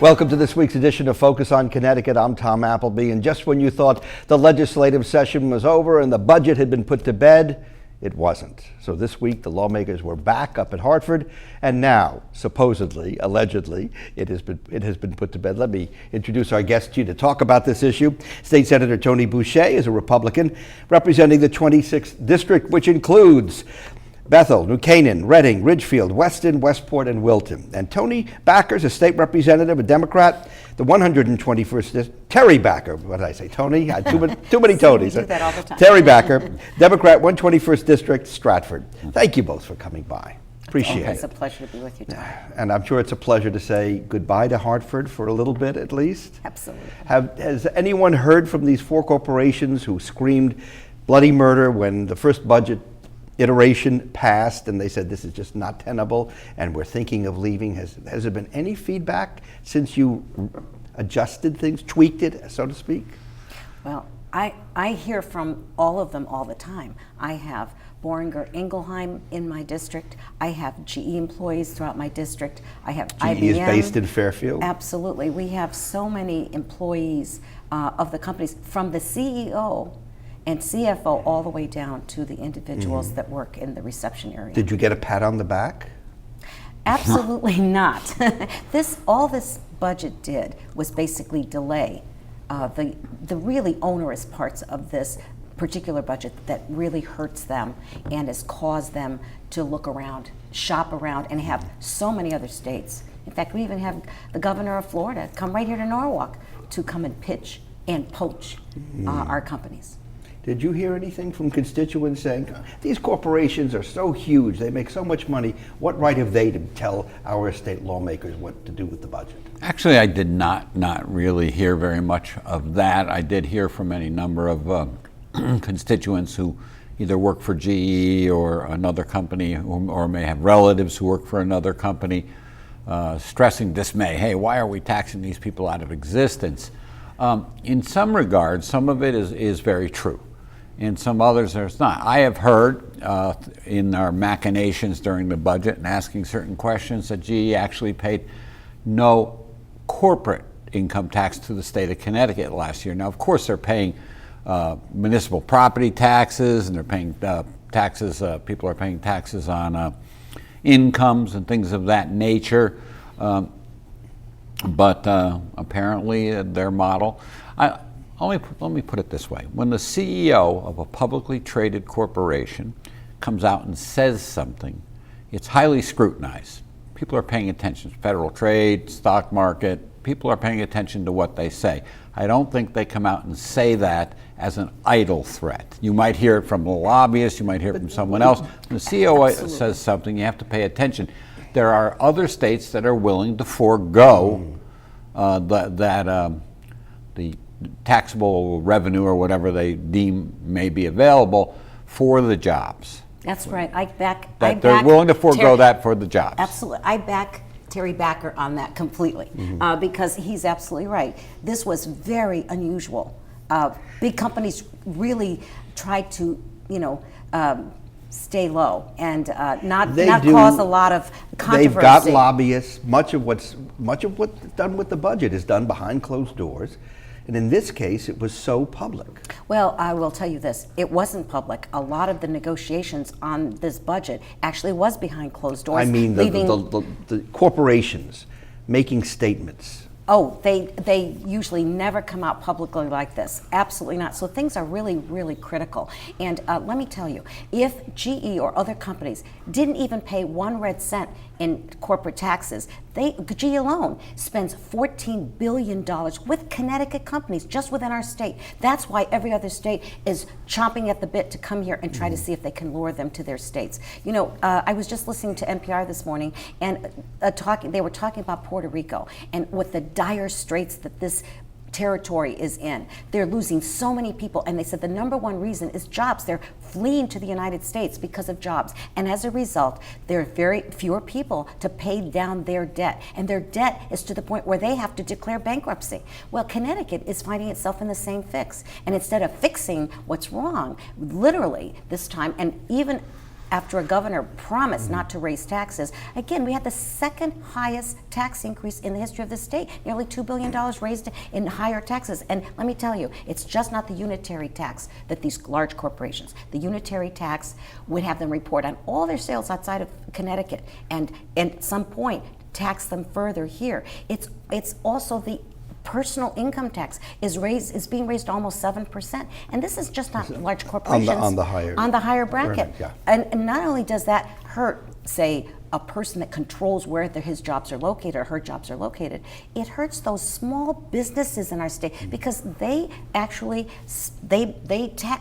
Welcome to this week's edition of Focus on Connecticut. I'm Tom Appleby, and just when you thought the legislative session was over and the budget had been put to bed, it wasn't. So this week the lawmakers were back up at Hartford, and now, supposedly, allegedly, it has been put to bed. Let me introduce our guest to you to talk about this issue. State Senator Toni Boucher is a Republican representing the 26th District, which includes Bethel, New Canaan, Reading, Ridgefield, Weston, Westport, and Wilton. And Toni Backer's a state representative, a Democrat, the 121st, Terry Backer. What did I say, Toni? Too many Tonys. We do that all the time. Terry Backer, Democrat, 121st District, Stratford. Thank you both for coming by. Appreciate it. It's a pleasure to be with you, Tom. And I'm sure it's a pleasure to say goodbye to Hartford for a little bit, at least. Absolutely. Has anyone heard from these four corporations who screamed bloody murder when the first budget iteration passed and they said this is just not tenable and we're thinking of leaving? Has there been any feedback since you adjusted things, tweaked it, so to speak? Well, I hear from all of them all the time. I have Boehringer Ingelheim in my district. I have GE employees throughout my district. I have IBM. GE is based in Fairfield? Absolutely. We have so many employees of the companies, from the CEO and CFO all the way down to the individuals that work in the reception area. Did you get a pat on the back? Absolutely not. All this budget did was basically delay the really onerous parts of this particular budget that really hurts them and has caused them to look around, shop around, and have so many other states. In fact, we even have the governor of Florida come right here to Norwalk to come and pitch and poach our companies. Did you hear anything from constituents saying, these corporations are so huge, they make so much money, what right have they to tell our state lawmakers what to do with the budget? Actually, I did not really hear very much of that. I did hear from any number of constituents who either work for GE or another company, or may have relatives who work for another company, stressing dismay. Hey, why are we taxing these people out of existence? In some regards, some of it is very true. In some others, there's not. I have heard in our machinations during the budget and asking certain questions that GE actually paid no corporate income tax to the state of Connecticut last year. Now, of course, they're paying municipal property taxes, and they're paying taxes. People are paying taxes on incomes and things of that nature. But apparently, their model. Let me put it this way. When the CEO of a publicly traded corporation comes out and says something, it's highly scrutinized. People are paying attention. Federal trade, stock market, people are paying attention to what they say. I don't think they come out and say that as an idle threat. You might hear it from a lobbyist, you might hear it from someone else. When the CEO says something, you have to pay attention. There are other states that are willing to forego the taxable revenue or whatever they deem may be available for the jobs. That's right. They're willing to forego that for the jobs. Absolutely. I back Terry Backer on that completely, because he's absolutely right. This was very unusual. Big companies really tried to, stay low and not cause a lot of controversy. They've got lobbyists. Much of what's done with the budget is done behind closed doors. And in this case, it was so public. Well, I will tell you this. It wasn't public. A lot of the negotiations on this budget actually was behind closed doors. I mean, the corporations making statements. Oh, they usually never come out publicly like this. Absolutely not. So things are really, really critical. And let me tell you, if GE or other companies didn't even pay 1 red cent in corporate taxes, GE alone spends $14 billion with Connecticut companies just within our state. That's why every other state is chomping at the bit to come here and try to see if they can lure them to their states. I was just listening to NPR this morning, and they were talking about Puerto Rico and with the dire straits that this territory is in. They're losing so many people, and they said the number one reason is jobs. They're fleeing to the United States because of jobs, and as a result, there are very fewer people to pay down their debt, and their debt is to the point where they have to declare bankruptcy. Well, Connecticut is finding itself in the same fix, and instead of fixing what's wrong, literally this time, and even after a governor promised not to raise taxes. Again, we had the second highest tax increase in the history of the state, nearly $2 billion raised in higher taxes. And let me tell you, it's just not the unitary tax that these large corporations, the unitary tax would have them report on all their sales outside of Connecticut, and at some point tax them further here. It's also the personal income tax is being raised almost 7%, and this is just not large corporations on the higher bracket. Yeah. And not only does that hurt, say, a person that controls where his jobs are located or her jobs are located, it hurts those small businesses in our state because they actually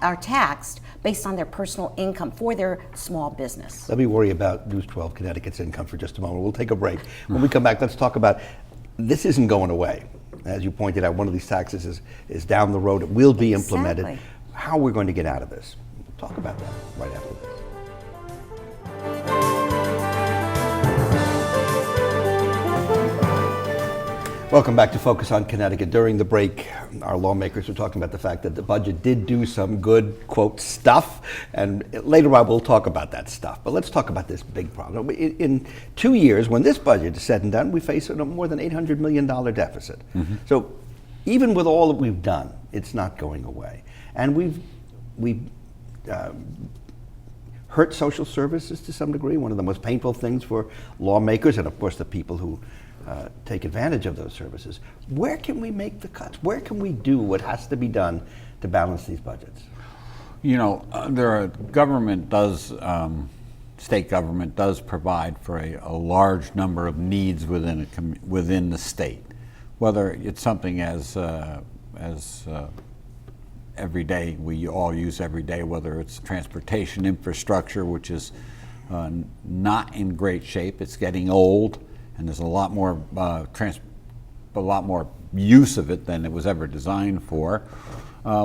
are taxed based on their personal income for their small business. Let me worry about News 12 Connecticut's income for just a moment. We'll take a break. When we come back, let's talk about this isn't going away. As you pointed out, one of these taxes is down the road. It will be implemented. Exactly. How are we going to get out of this? We'll talk about that right after this. Welcome back to Focus on Connecticut. During the break, our lawmakers were talking about the fact that the budget did do some good, quote, stuff, and later on we'll talk about that stuff. But let's talk about this big problem. In 2 years, when this budget is said and done, we face a more than $800 million deficit. Mm-hmm. So even with all that we've done, it's not going away. And we've hurt social services to some degree, one of the most painful things for lawmakers and, of course, the people who take advantage of those services. Where can we make the cuts? Where can we do what has to be done to balance these budgets? You know, state government does provide for a large number of needs within the state, whether it's something as every day, we all use every day, whether it's transportation infrastructure, which is not in great shape. It's getting old, and there's a lot more use of it than it was ever designed for.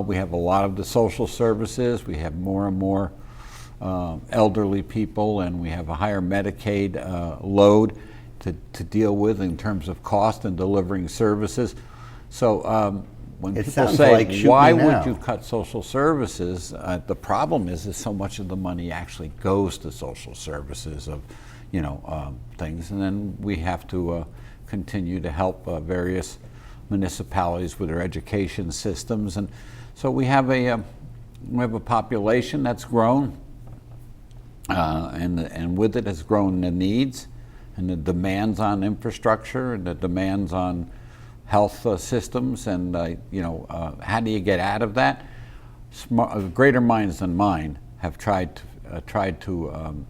We have a lot of the social services. We have more and more elderly people, and we have a higher Medicaid load to deal with in terms of cost and delivering services. So when people say, why would you cut social services? The problem is so much of the money actually goes to social services of things, and then we have to continue to help various municipalities with their education systems, and so we have a population that's grown, and with it has grown the needs and the demands on infrastructure and the demands on health systems, and how do you get out of that? Greater minds than mine have tried to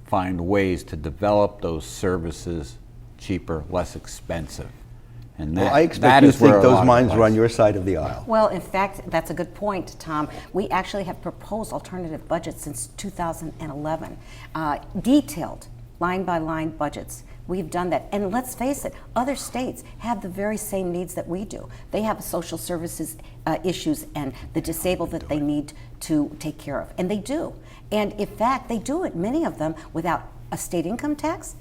find ways to develop those services cheaper, less expensive. And I expect you to think those minds are on your side of the aisle. Well, in fact, that's a good point, Tom. We actually have proposed alternative budgets since 2011, detailed line-by-line budgets. We've done that. And let's face it, other states have the very same needs that we do. They have social services issues and the disabled that they need to take care of. And they do. And in fact, they do it, many of them, without a state income tax,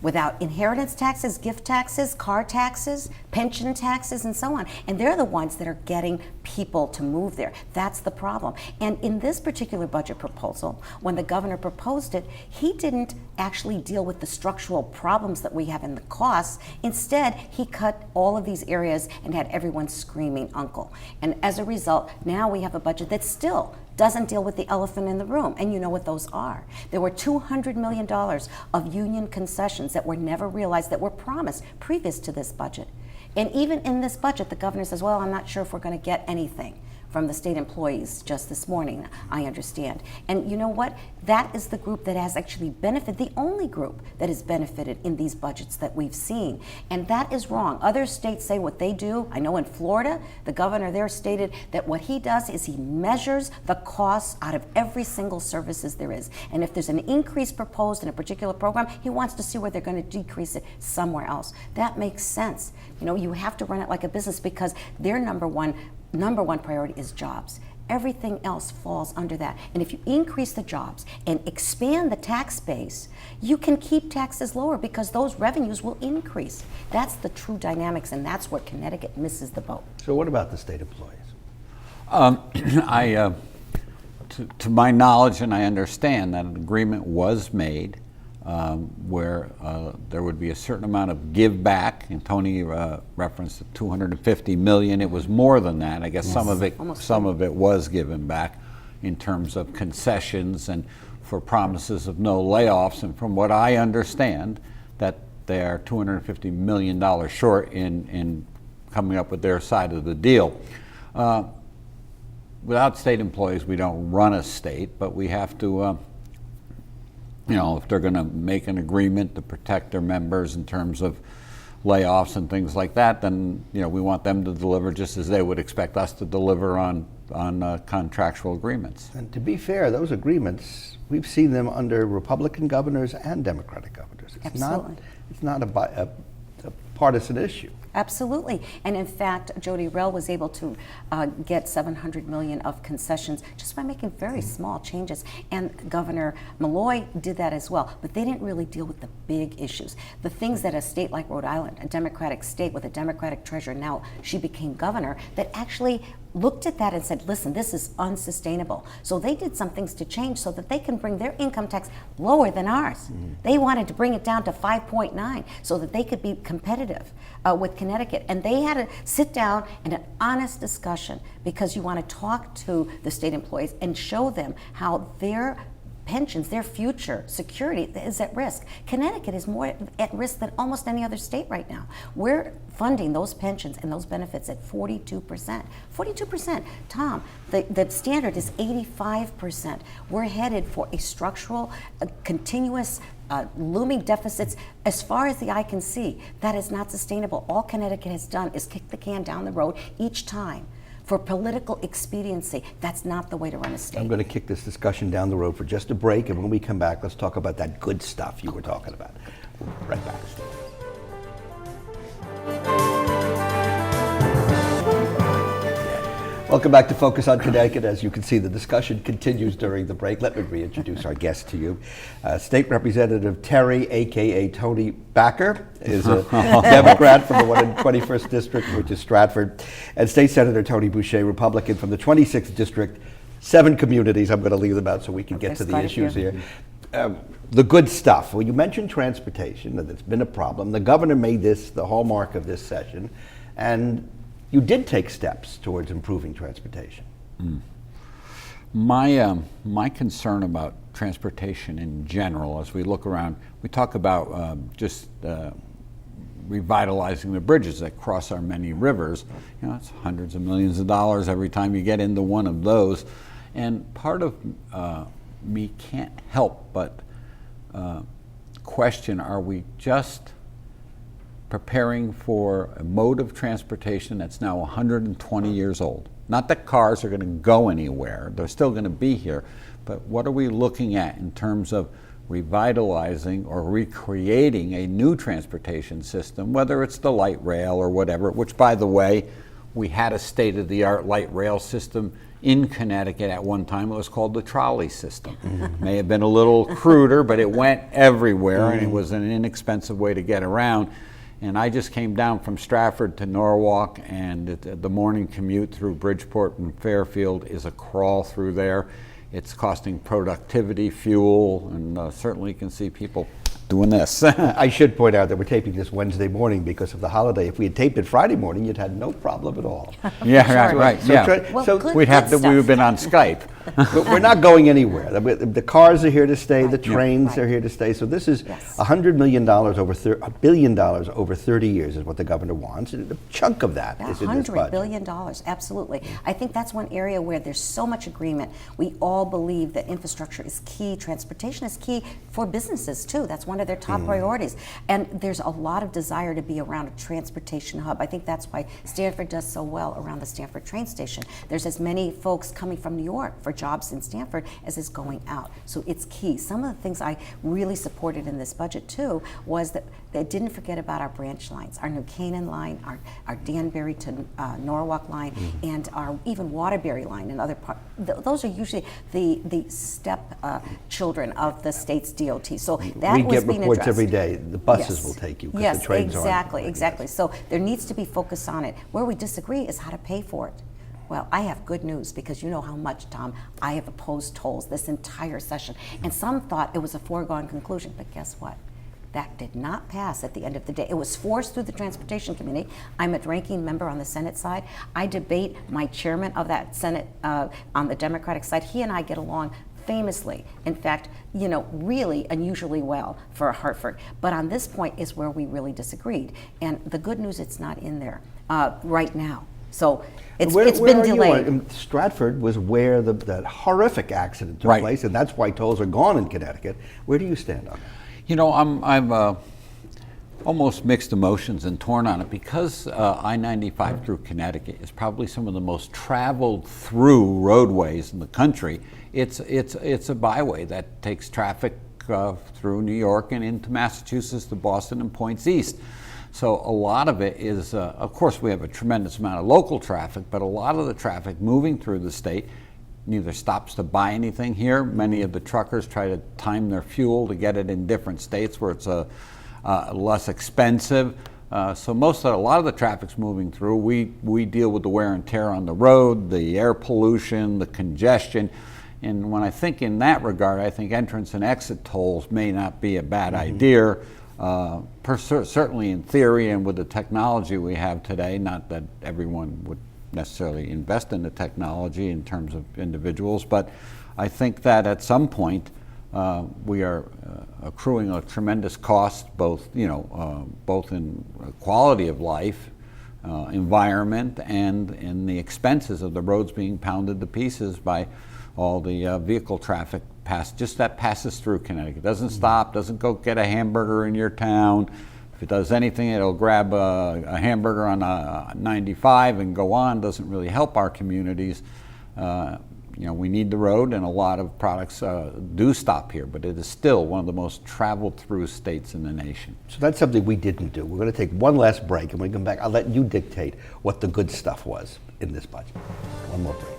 without inheritance taxes, gift taxes, car taxes, pension taxes, and so on. And they're the ones that are getting people to move there. That's the problem. And in this particular budget proposal, when the governor proposed it, he didn't actually deal with the structural problems that we have in the costs. Instead, he cut all of these areas and had everyone screaming uncle. And as a result, now we have a budget that still doesn't deal with the elephant in the room, and you know what those are. There were $200 million of union concessions that were never realized, that were promised previous to this budget. And even in this budget, the governor says, well, I'm not sure if we're going to get anything from the state employees just this morning, I understand. And you know what? That is the group that has actually benefited, the only group that has benefited in these budgets that we've seen. And that is wrong. Other states say what they do. I know in Florida, the governor there stated that what he does is he measures the costs out of every single services there is. And if there's an increase proposed in a particular program, he wants to see where they're going to decrease it somewhere else. That makes sense. You have to run it like a business because their number one priority is jobs. Everything else falls under that. And if you increase the jobs and expand the tax base, you can keep taxes lower because those revenues will increase. That's the true dynamics, and that's where Connecticut misses the boat. So what about the state employees? to my knowledge, and I understand that an agreement was made where there would be a certain amount of give back, and Toni referenced the 250 million. It was more than that. I guess some of it was given back in terms of concessions and for promises of no layoffs. And from what I understand, that they are $250 million short in coming up with their side of the deal. Without state employees, we don't run a state, but we have to, if they're going to make an agreement to protect their members in terms of layoffs and things like that, then we want them to deliver just as they would expect us to deliver on contractual agreements. And to be fair, those agreements, we've seen them under Republican governors and Democratic governors. It's not a partisan issue. Absolutely. And in fact, Jody Rell was able to get $700 million of concessions just by making very small changes. And Governor Malloy did that as well. But they didn't really deal with the big issues. The things that a state like Rhode Island, a Democratic state with a Democratic treasurer, now she became governor, that actually looked at that and said, listen, this is unsustainable. So they did some things to change so that they can bring their income tax lower than ours. They wanted to bring it down to 5.9 so that they could be competitive with Connecticut. And they had to sit down and an honest discussion, because you want to talk to the state employees and show them how their pensions, their future security is at risk. Connecticut is more at risk than almost any other state right now. We're funding those pensions and those benefits at 42%. 42%. Tom, the standard is 85%. We're headed for a structural, continuous, looming deficits as far as the eye can see. That is not sustainable. All Connecticut has done is kick the can down the road each time. For political expediency, that's not the way to run a state. I'm going to kick this discussion down the road for just a break, and when we come back, let's talk about that good stuff you were talking about. Right back. Welcome back to Focus on Connecticut. As you can see, the discussion continues during the break. Let me reintroduce our guest to you. State Representative Terry, a.k.a. Toni Boucher, is a Democrat from the 121st District, which is Stratford, and State Senator Toni Boucher, Republican from the 26th District. 7 communities. I'm going to leave them out so we can get to the issues here. The good stuff. Well, you mentioned transportation, that it's been a problem. The governor made this the hallmark of this session, and you did take steps towards improving transportation. My concern about transportation in general, as we look around, we talk about just revitalizing the bridges that cross our many rivers. It's hundreds of millions of dollars every time you get into one of those. And part of me can't help but question, are we just preparing for a mode of transportation that's now 120 years old? Not that cars are going to go anywhere, they're still going to be here, but what are we looking at in terms of revitalizing or recreating a new transportation system, whether it's the light rail or whatever, which, by the way, we had a state-of-the-art light rail system in Connecticut at one time. It was called the trolley system. May have been a little cruder, but it went everywhere, and it was an inexpensive way to get around. And I just came down from Stratford to Norwalk, and the morning commute through Bridgeport and Fairfield is a crawl through there. It's costing productivity, fuel, and certainly you can see people doing this. I should point out that we're taping this Wednesday morning because of the holiday. If we had taped it Friday morning, you'd had no problem at all. Yeah, right. So, Yeah. Well, so good we would have stuff. been on Skype. but we're not going anywhere. The cars are here to stay. The trains are here to stay. So this is $100 million $1 billion over 30 years is what the governor wants. And a chunk of that is in this budget. $100 billion, absolutely. I think that's one area where there's so much agreement. We all believe that infrastructure is key. Transportation is key for businesses too. That's one of their top priorities. And there's a lot of desire to be around a transportation hub. I think that's why Stanford does so well around the Stanford train station. There's as many folks coming from New York for jobs in Stanford as is going out. So it's key. Some of the things I really supported in this budget too was that they didn't forget about our branch lines, our New Canaan line, our Danbury to Norwalk line, and our even Waterbury line and other parts. Those are usually the step children of the state's DOT. So that We was get being reports addressed. every day. The buses will take you because the trains aren't. Exactly. So there needs to be focus on it. Where we disagree is how to pay for it. Well, I have good news because you know how much, Tom, I have opposed tolls this entire session. And some thought it was a foregone conclusion, but guess what? That did not pass at the end of the day. It was forced through the Transportation Committee. I'm a ranking member on the Senate side. I debate my chairman of that Senate on the Democratic side. He and I get along famously, in fact, really unusually well for Hartford. But on this point is where we really disagreed. And the good news, it's not in there right now. So it's been delayed. Stratford was where that horrific accident took Right. place, and that's why tolls are gone in Connecticut. Where do you stand on that? I'm almost mixed emotions and torn on it because I-95 through Connecticut is probably some of the most traveled through roadways in the country. It's a byway that takes traffic through New York and into Massachusetts to Boston and points east. So a lot of it is, of course, we have a tremendous amount of local traffic, but a lot of the traffic moving through the state neither stops to buy anything here. Many of the truckers try to time their fuel to get it in different states where it's less expensive. So a lot of the traffic's moving through. We deal with the wear and tear on the road, the air pollution, the congestion. And when I think in that regard, I think entrance and exit tolls may not be a bad idea. Certainly in theory and with the technology we have today, not that everyone would necessarily invest in the technology in terms of individuals, but I think that at some point we are accruing a tremendous cost, both in quality of life, environment, and in the expenses of the roads being pounded to pieces by all the vehicle traffic that passes through Connecticut. Doesn't stop, doesn't go get a hamburger in your town. If it does anything, it'll grab a hamburger on 95 and go on. Doesn't really help our communities. We need the road, and a lot of products do stop here, but it is still one of the most traveled through states in the nation. So that's something we didn't do. We're going to take one last break, and when we come back, I'll let you dictate what the good stuff was in this budget. One more break.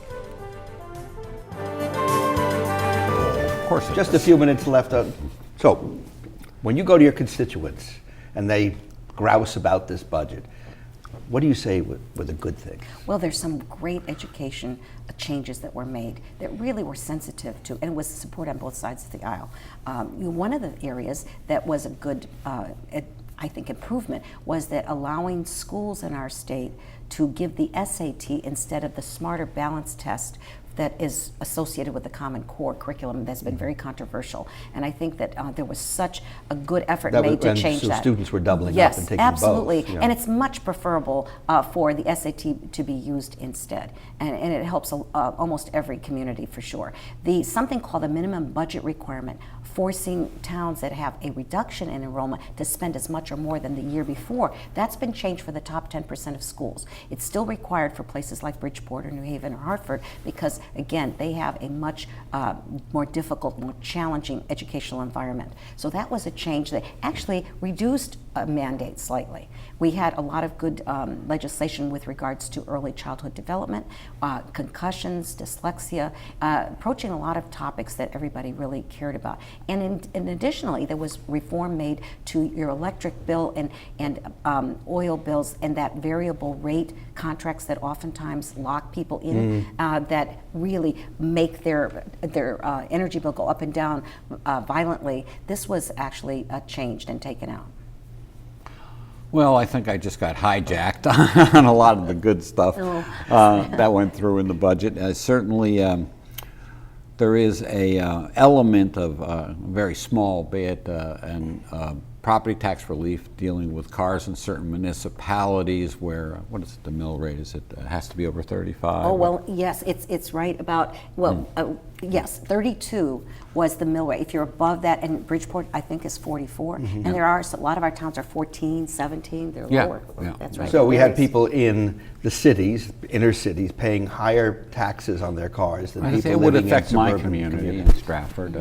Of course, Just a few minutes left. So, when you go to your constituents and they grouse about this budget, what do you say were the good things? Well, there's some great education changes that were made that really were sensitive to, and was support on both sides of the aisle. One of the areas that was a good, I think, improvement was that allowing schools in our state to give the SAT instead of the Smarter Balance test that is associated with the Common Core curriculum. That's been very controversial, and I think that there was such a good effort made to change that. Students were doubling up Yes, and taking absolutely, both. and it's much preferable for the SAT to be used instead, and it helps almost every community for sure. Something called the minimum budget requirement, forcing towns that have a reduction in enrollment to spend as much or more than the year before, that's been changed for the top 10% of schools. It's still required for places like Bridgeport or New Haven or Hartford because, again, they have a much more difficult, more challenging educational environment. So that was a change that actually reduced mandates slightly. We had a lot of good legislation with regards to early childhood development, concussions, dyslexia, approaching a lot of topics that everybody really cared about. And additionally, there was reform made to your electric bill and oil bills and that variable rate contracts that oftentimes lock people in, that really make their energy bill go up and down violently. This was actually changed and taken out. Well, I think I just got hijacked on a lot of the good stuff that went through in the budget. Certainly, there is a element of very small, be it property tax relief dealing with cars in certain municipalities where, what is it, the mill rate? Is it has to be over 35? Oh, well, yes, it's right about, yes, 32 was the mill rate. If you're above that, and Bridgeport, I think, is 44. And there are, a lot of our towns are 14, 17, they're lower. Yeah. That's right. So we had people in the cities, inner cities, paying higher taxes on their cars than people it would living affect in my suburban community in communities. Stratford,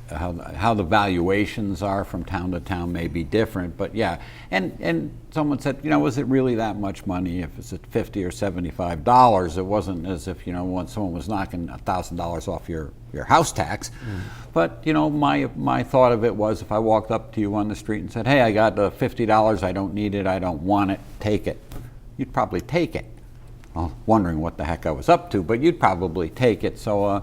how the valuations are from town to town may be different, but yeah. And someone said, was it really that much money? If it's at $50 or $75, it wasn't as if when someone was knocking $1,000 off your house tax. But my thought of it was, if I walked up to you on the street and said, "Hey, I got $50. I don't need it. I don't want it. Take it." You'd probably take it. wondering what the heck I was up to, but you'd probably take it. So,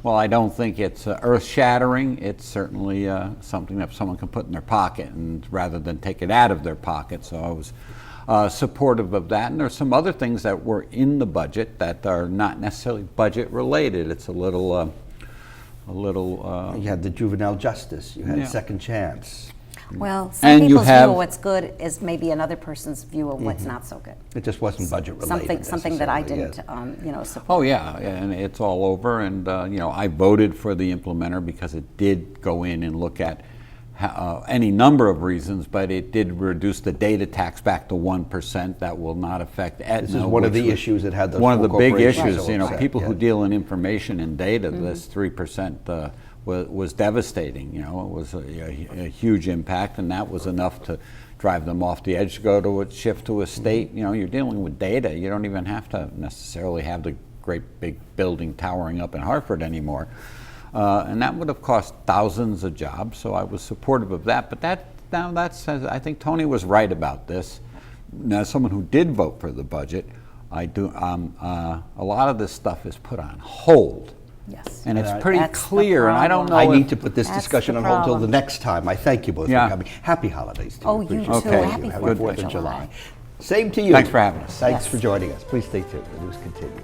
well, I don't think it's earth-shattering. It's certainly something that someone can put in their pocket, and rather than take it out of their pocket. So I was supportive of that. And there's some other things that were in the budget that are not necessarily budget-related. It's a little. You had the juvenile justice. You had Yeah. second chance. Well, some And you people's view have- of what's good is maybe another person's view of what's not so good. It just wasn't budget related. Something that I necessarily, didn't, yes. support. Oh yeah, and it's all over. And I voted for the implementer because it did go in and look at any number of reasons, but it did reduce the data tax back to 1%. That will not affect Aetna. This is one of which the was issues that had those one of four the big corporations issues. so upset, People who yeah. deal in information and data, this 3% was devastating. It was a huge impact, and that was enough to drive them off the edge to go to shift to a state. You're dealing with data. You don't even have to necessarily have the great big building towering up in Hartford anymore. And that would have cost thousands of jobs, so I was supportive of that. But I think Toni was right about this. Now, as someone who did vote for the budget, a lot of this stuff is put on hold. Yes. And it's Right. pretty That's the clear, and I don't know I if- need to put this That's discussion the on hold till the problem. next time. I thank you both Yeah. for coming. Happy holidays to you. Oh, you Appreciate too. it. Okay. Thank Happy you. Happy 4th 4th of of July. July. Same to you. Thanks for having us. Thanks Yes. for joining us. Please stay tuned. The news continues.